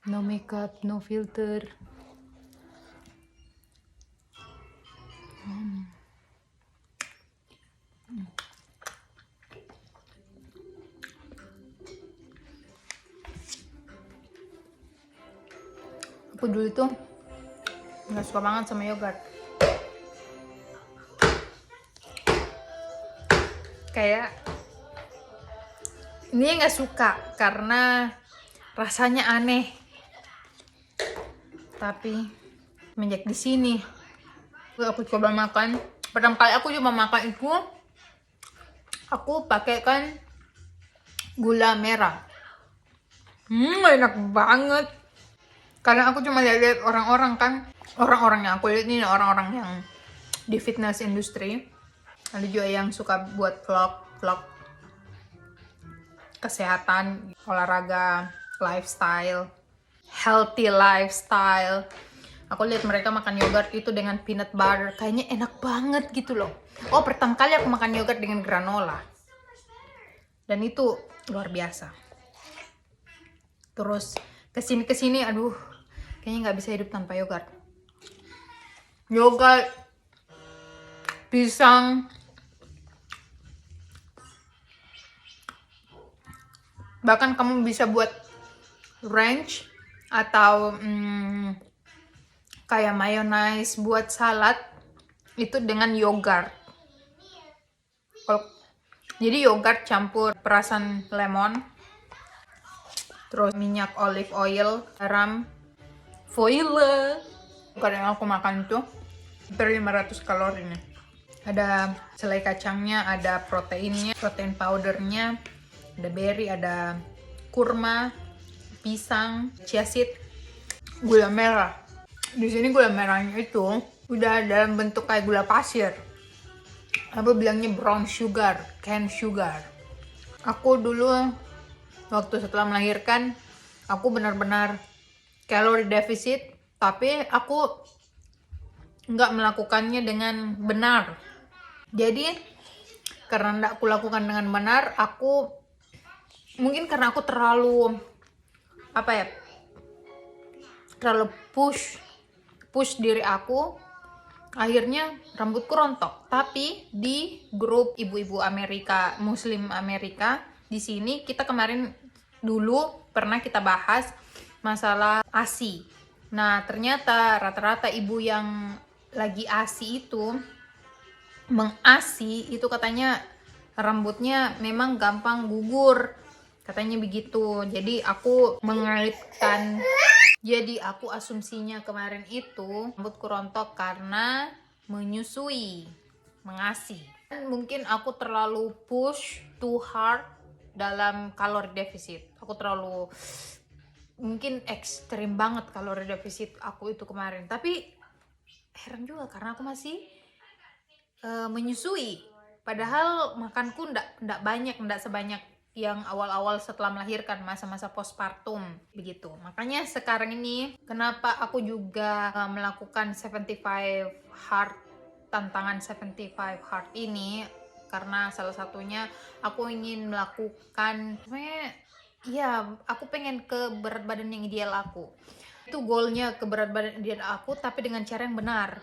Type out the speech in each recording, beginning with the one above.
No makeup, no filter. Aku dulu tuh nggak suka banget sama yogurt. Kayak ini nggak suka karena rasanya aneh. Tapi menjak di sini aku coba makan. Pertama kali aku coba makan itu aku pakai kan gula merah. Enak banget. Karena aku cuma lihat orang-orang kan, orang-orang yang aku lihat ini orang-orang yang di fitness industry. Ada juga yang suka buat vlog kesehatan, olahraga, lifestyle, healthy lifestyle. Aku lihat mereka makan yogurt itu dengan peanut butter, kayaknya enak banget gitu loh. Oh, pertama kali aku makan yogurt dengan granola. Dan itu luar biasa. Terus kesini, aduh, kayaknya nggak bisa hidup tanpa yogurt. Yogurt, pisang, bahkan kamu bisa buat ranch atau kayak mayonnaise buat salad itu dengan yogurt. Jadi yogurt campur perasan lemon, terus minyak olive oil, garam, foil. Kalau yang aku makan tuh hampir 500 kalori nih. Ada selai kacangnya, ada proteinnya, protein powdernya, ada berry, ada kurma, pisang, chia seed, gula merah. Di sini gula merahnya itu udah dalam bentuk kayak gula pasir. Apa bilangnya brown sugar, cane sugar. Aku dulu waktu setelah melahirkan, aku benar-benar kalori defisit, tapi aku nggak melakukannya dengan benar. Jadi karena nggak aku lakukan dengan benar, aku mungkin karena aku terlalu terlalu push diri aku, akhirnya rambutku rontok. Tapi di grup ibu-ibu Amerika, Muslim Amerika, di sini kita kemarin dulu pernah kita bahas masalah ASI. Nah, ternyata rata-rata ibu yang lagi ASI itu mengasi itu katanya rambutnya memang gampang gugur. Katanya begitu. Jadi aku mengaitkan, jadi aku asumsinya kemarin itu rambutku rontok karena menyusui, mengasi. Mungkin aku terlalu push too hard dalam kalori defisit. Aku terlalu mungkin ekstrim banget kalori defisit aku itu kemarin. Tapi heran juga karena aku masih menyusui. Padahal makanku ndak banyak, ndak sebanyak yang awal-awal setelah melahirkan, masa-masa postpartum begitu. Makanya sekarang ini kenapa aku juga melakukan 75 hard, tantangan 75 hard ini, karena salah satunya aku ingin melakukan aku pengen ke berat badan yang ideal aku. Itu goalnya, ke berat badan ideal aku, tapi dengan cara yang benar.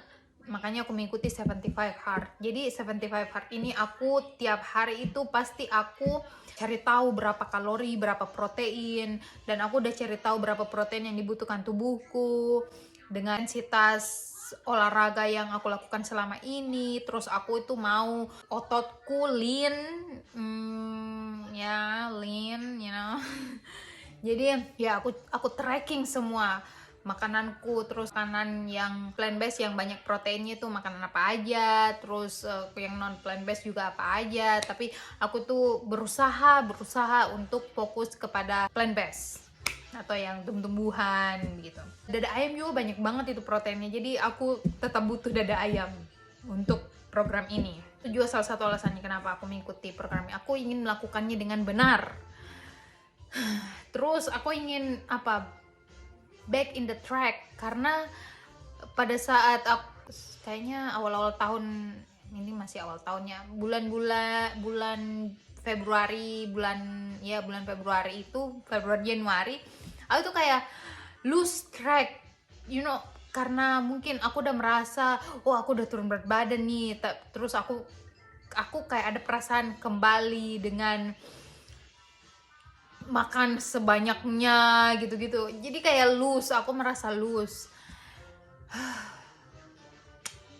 Makanya aku mengikuti 75 hard. Jadi 75 hard ini aku tiap hari itu pasti aku cari tahu berapa kalori, berapa protein, dan aku udah cari tahu berapa protein yang dibutuhkan tubuhku dengan intensitas olahraga yang aku lakukan selama ini. Terus aku itu mau ototku lean, lean, Jadi ya aku tracking semua makananku, terus makanan yang plant based yang banyak proteinnya itu makanan apa aja, terus yang non plant based juga apa aja. Tapi aku tuh berusaha untuk fokus kepada plant based atau yang tumbuh-tumbuhan gitu. Dada ayam juga banyak banget itu proteinnya, jadi aku tetap butuh dada ayam untuk program ini. Itu juga salah satu alasannya kenapa aku mengikuti program ini. Aku ingin melakukannya dengan benar. Terus aku ingin back in the track, karena pada saat aku kayaknya awal-awal tahun ini, masih awal tahunnya, bulan Februari, bulan Februari itu, Februari Januari, aku tuh kayak lose track, you know, karena mungkin aku udah merasa, oh aku udah turun berat badan nih, terus aku kayak ada perasaan kembali dengan makan sebanyaknya gitu-gitu, jadi kayak loose, aku merasa loose.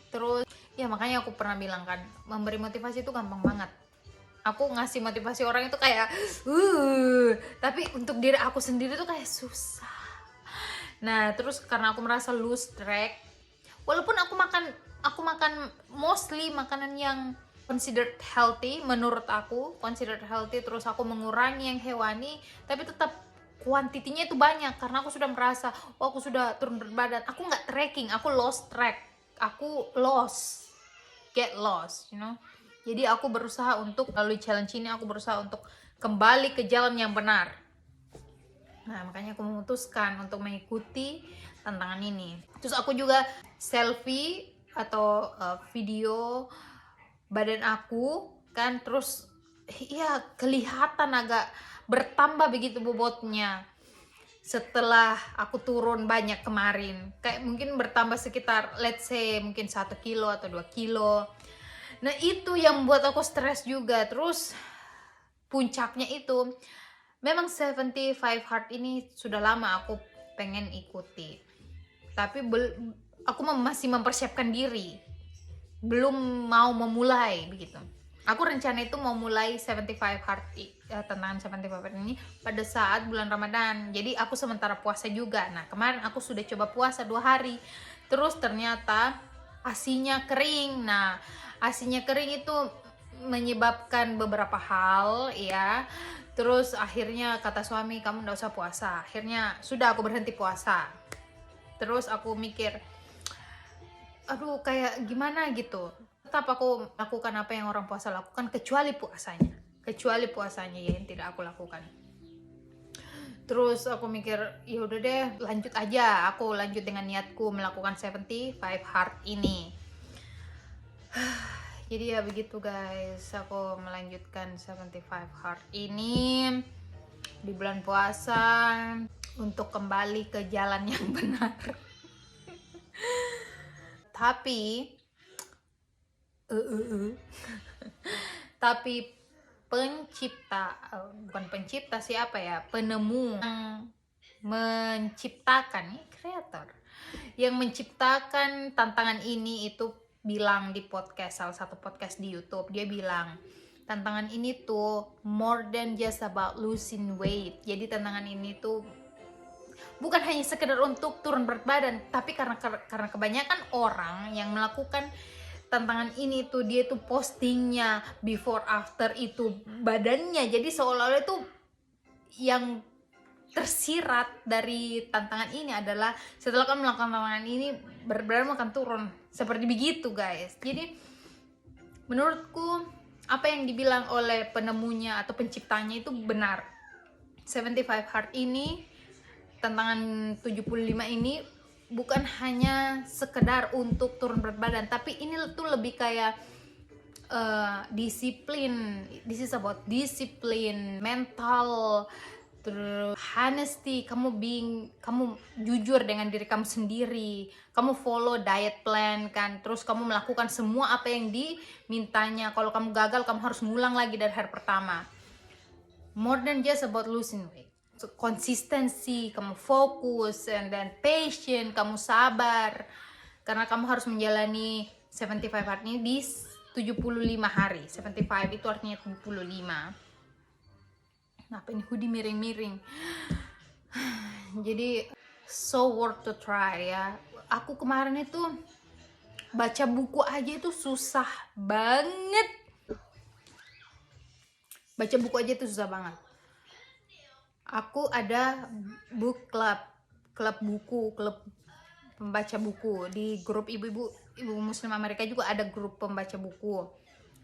Terus ya makanya aku pernah bilang kan, memberi motivasi itu gampang banget. Aku ngasih motivasi orang itu kayak tapi untuk diri aku sendiri tuh kayak susah. Nah terus karena aku merasa lose track, walaupun aku makan mostly makanan yang considered healthy, menurut aku considered healthy, terus aku mengurangi yang hewani, tapi tetap kuantitinya itu banyak karena aku sudah merasa, oh aku sudah turun berat badan. Aku nggak tracking, aku lost track, aku get lost, you know. Jadi aku berusaha untuk melalui challenge ini, aku berusaha untuk kembali ke jalan yang benar. Nah makanya aku memutuskan untuk mengikuti tantangan ini. Terus aku juga selfie atau video badan aku kan, terus ya kelihatan agak bertambah begitu bobotnya setelah aku turun banyak kemarin. Kayak mungkin bertambah sekitar let's say mungkin 1 kilo atau 2 kilo. Nah itu yang membuat aku stres juga. Terus puncaknya itu memang 75 hard ini sudah lama aku pengen ikuti, tapi aku masih mempersiapkan diri, belum mau memulai begitu. Aku rencana itu mau mulai 75 hard tantangan 75 hard ini pada saat bulan Ramadan. Jadi aku sementara puasa juga. Nah kemarin aku sudah coba puasa 2 hari, terus ternyata asinya kering. Nah asinya kering itu menyebabkan beberapa hal ya. Terus akhirnya kata suami, kamu nggak usah puasa. Akhirnya sudah aku berhenti puasa. Terus aku mikir, aduh kayak gimana gitu. Tetap aku lakukan apa yang orang puasa lakukan kecuali puasanya. Kecuali puasanya ya yang tidak aku lakukan. Terus aku mikir, ya udah deh lanjut aja. Aku lanjut dengan niatku melakukan 75 hard ini. Jadi ya begitu guys, aku melanjutkan 75 hard ini di bulan puasa untuk kembali ke jalan yang benar. Tapi tapi bukan pencipta, siapa ya, penemu yang menciptakan, kreator yang menciptakan tantangan ini itu bilang di podcast, salah satu podcast di YouTube, dia bilang tantangan ini tuh more than just about losing weight. Jadi tantangan ini tuh bukan hanya sekedar untuk turun berat badan, tapi karena kebanyakan orang yang melakukan tantangan ini tuh dia tuh postingnya before after itu badannya, jadi seolah-olah itu yang tersirat dari tantangan ini adalah setelah kamu melakukan tantangan ini berat badan akan turun, seperti begitu guys. Jadi menurutku apa yang dibilang oleh penemunya atau penciptanya itu benar. 75 hard ini, tantangan 75 ini bukan hanya sekedar untuk turun berat badan, tapi ini tuh lebih kayak disiplin. This is about disiplin, mental, terus honesty, kamu jujur dengan diri kamu sendiri, kamu follow diet plan kan, terus kamu melakukan semua apa yang dimintanya. Kalau kamu gagal, kamu harus ngulang lagi dari hari pertama. More than just about losing weight, so, konsistensi, kamu fokus, and then patient, kamu sabar, karena kamu harus menjalani 75 hard ini di 75 hari. 75 itu artinya 75. Kenapa ini hoodie miring-miring? Jadi so worth to try ya. Aku kemarin itu baca buku aja itu susah banget. Baca buku aja itu susah banget. Aku ada book club pembaca buku di grup ibu Muslim Amerika, juga ada grup pembaca buku.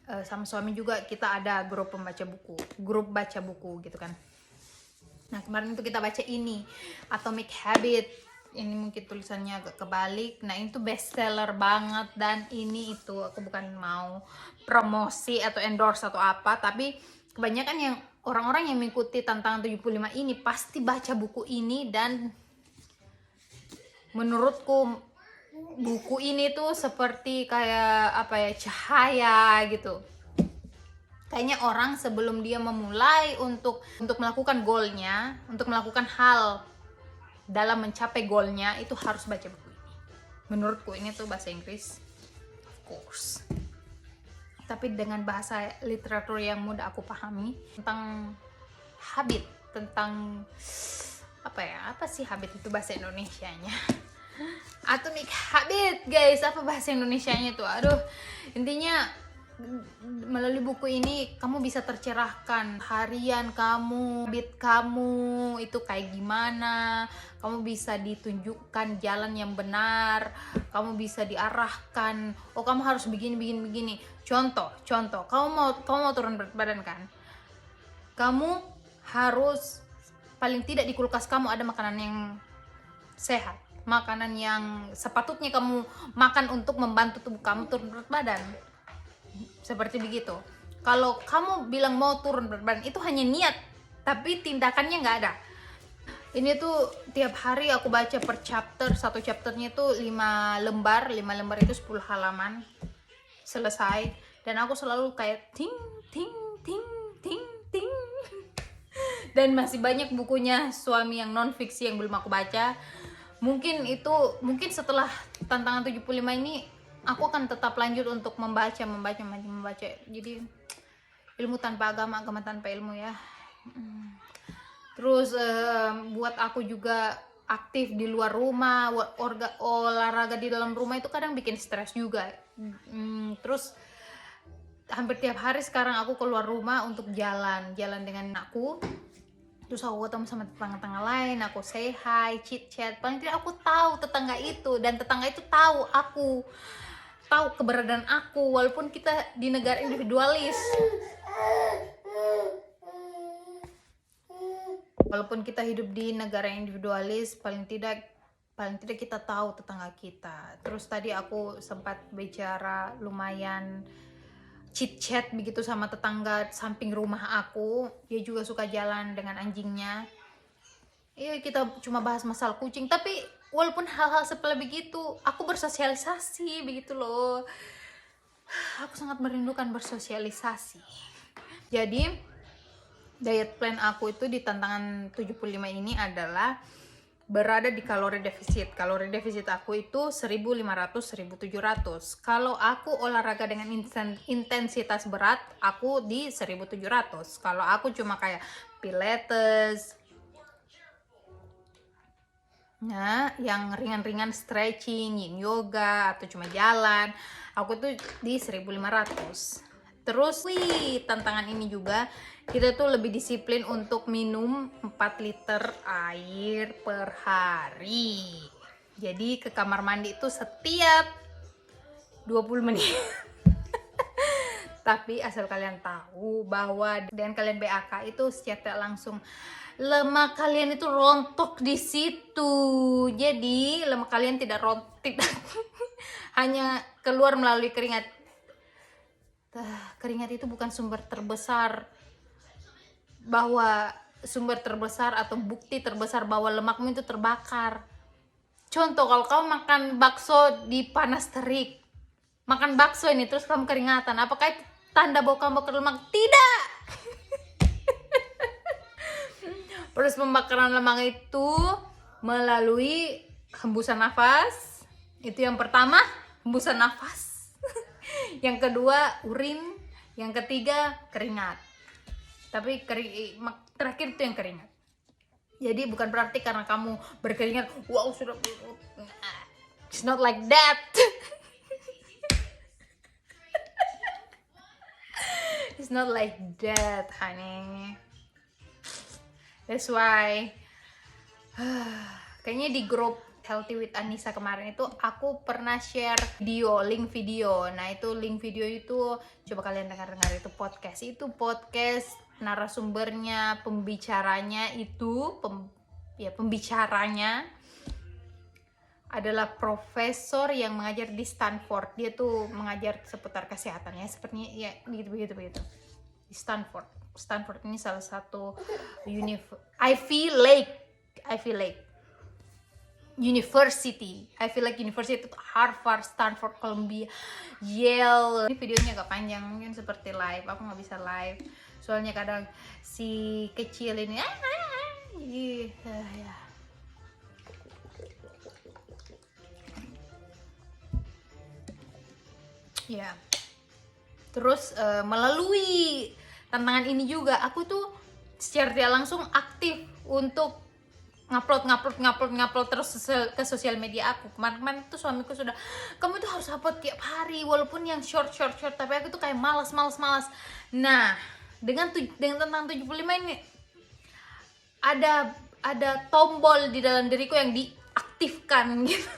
Sama suami juga kita ada grup baca buku gitu kan. Nah kemarin itu kita baca ini Atomic Habit, ini mungkin tulisannya agak kebalik. Nah ini tuh bestseller banget, dan ini itu aku bukan mau promosi atau endorse atau apa, tapi kebanyakan yang orang-orang yang mengikuti tantangan 75 ini pasti baca buku ini dan menurutku buku ini tuh seperti kayak apa ya, cahaya gitu. Kayaknya orang sebelum dia memulai untuk melakukan goalnya, untuk melakukan hal dalam mencapai goalnya, itu harus baca buku ini. Menurutku ini tuh bahasa Inggris, of course, tapi dengan bahasa literatur yang mudah aku pahami, tentang habit, tentang apa sih habit itu bahasa Indonesianya? Atomic Habit, guys. Apa bahasa Indonesianya tuh? Aduh, intinya melalui buku ini kamu bisa tercerahkan harian kamu, habit kamu itu kayak gimana, kamu bisa ditunjukkan jalan yang benar, kamu bisa diarahkan, oh kamu harus begini. Contoh, kamu mau turun berat badan kan? Kamu harus paling tidak di kulkas kamu ada makanan yang sehat, makanan yang sepatutnya kamu makan untuk membantu tubuh kamu turun berat badan. Seperti begitu. Kalau kamu bilang mau turun berat badan, itu hanya niat, tapi tindakannya nggak ada. Ini tuh tiap hari aku baca per chapter, satu chapternya tuh 5 lembar itu 10 halaman, selesai. Dan aku selalu kayak ting. Dan masih banyak bukunya suami yang non fiksi yang belum aku baca. Mungkin setelah tantangan 75 ini aku akan tetap lanjut untuk membaca. Jadi ilmu tanpa agama, agama tanpa ilmu ya. Terus buat aku juga aktif di luar rumah, olahraga di dalam rumah itu kadang bikin stres juga. Terus hampir tiap hari sekarang aku keluar rumah untuk jalan dengan aku. Terus aku ketemu sama tetangga lain, aku say hi, chit chat. Paling tidak aku tahu tetangga itu, dan tetangga itu tahu keberadaan aku, walaupun kita di negara individualis. Walaupun kita hidup di negara individualis, paling tidak kita tahu tetangga kita. Terus tadi aku sempat bicara lumayan chit chat begitu sama tetangga samping rumah aku. Dia juga suka jalan dengan anjingnya. Iya, kita cuma bahas masalah kucing, tapi walaupun hal-hal sepele begitu, aku bersosialisasi begitu loh. Aku sangat merindukan bersosialisasi. Jadi diet plan aku itu di tantangan 75 ini adalah berada di kalori defisit. Kalori defisit aku itu 1500-1700. Kalau aku olahraga dengan intensitas berat, aku di 1700. Kalau aku cuma kayak pilates, nah, yang ringan-ringan stretching, yin yoga, atau cuma jalan, aku tuh di 1500. Terus tantangan ini juga kita tuh lebih disiplin untuk minum 4 liter air per hari. Jadi ke kamar mandi itu setiap 20 menit. Tapi asal kalian tahu bahwa dengan kalian BAK itu secara langsung lemak kalian itu rontok di situ. Jadi lemak kalian tidak rontok, hanya keluar melalui keringat. Keringat itu bukan sumber terbesar atau bukti terbesar bahwa lemakmu itu terbakar. Contoh, kalau kamu makan bakso di panas terik, makan bakso ini terus kamu keringatan, apakah itu tanda bahwa kamu bakar lemak? Tidak. Proses pembakaran lemak itu melalui hembusan nafas. Itu yang pertama, hembusan nafas. Yang kedua, urin. Yang ketiga, keringat. Tapi terakhir itu yang keringat. Jadi bukan berarti karena kamu berkeringat, wow sudah. It's not like that. It's not like that, honey. That's why kayaknya di grup Healthy with Anissa kemarin itu aku pernah share link video. Nah, itu link video itu coba kalian dengar itu podcast narasumbernya, pembicaranya adalah profesor yang mengajar di Stanford. Dia tuh mengajar seputar kesehatan ya, sepertinya ya begitu. Di Stanford ini salah satu Ivy League. university. I feel like university itu Harvard, Stanford, Columbia, Yale. Ini videonya agak panjang, mungkin seperti live. Aku nggak bisa live, soalnya kadang si kecil ini jadi ya. Ya. Terus melalui tantangan ini juga aku tuh secara tidak langsung aktif untuk ngupload terus ke sosial media aku. Kemarin tuh suamiku sudah, kamu tuh harus upload tiap hari walaupun yang short, tapi aku tuh kayak malas. Nah, dengan tentang 75 ini ada tombol di dalam diriku yang diaktifkan gitu.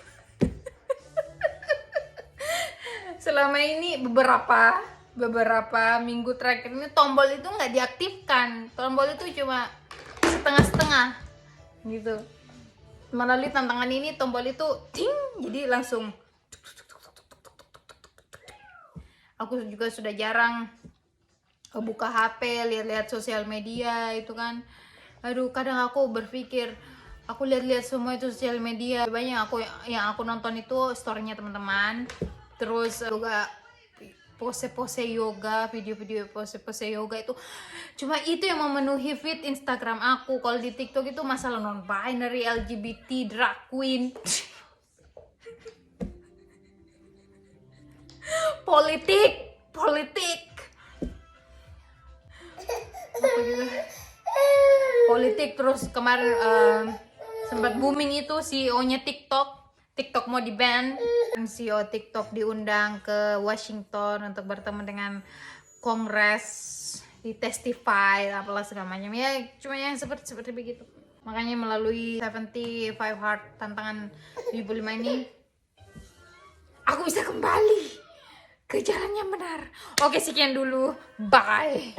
Selama ini beberapa minggu terakhir ini tombol itu nggak diaktifkan. Tombol itu cuma setengah gitu. Melalui tantangan ini tombol itu ting, jadi langsung. Aku juga sudah jarang buka HP, lihat-lihat sosial media itu kan. Aduh, kadang aku berpikir, aku lihat semua itu sosial media. Banyak yang aku nonton itu story-nya teman-teman. Terus juga pose-pose yoga, video-video pose-pose yoga itu cuma itu yang memenuhi feed Instagram aku. Kalau di TikTok itu masalah non-binary, LGBT, drag queen, politik. Terus kemarin sempat booming itu CEO-nya TikTok mau di-ban. CEO TikTok diundang ke Washington untuk bertemu dengan Kongres, di-testify apalah segala macam ya, cuma yang seperti begitu. Makanya melalui 75 Hard tantangan 75 ini aku bisa kembali ke jalan yang benar. Oke, sekian dulu, bye.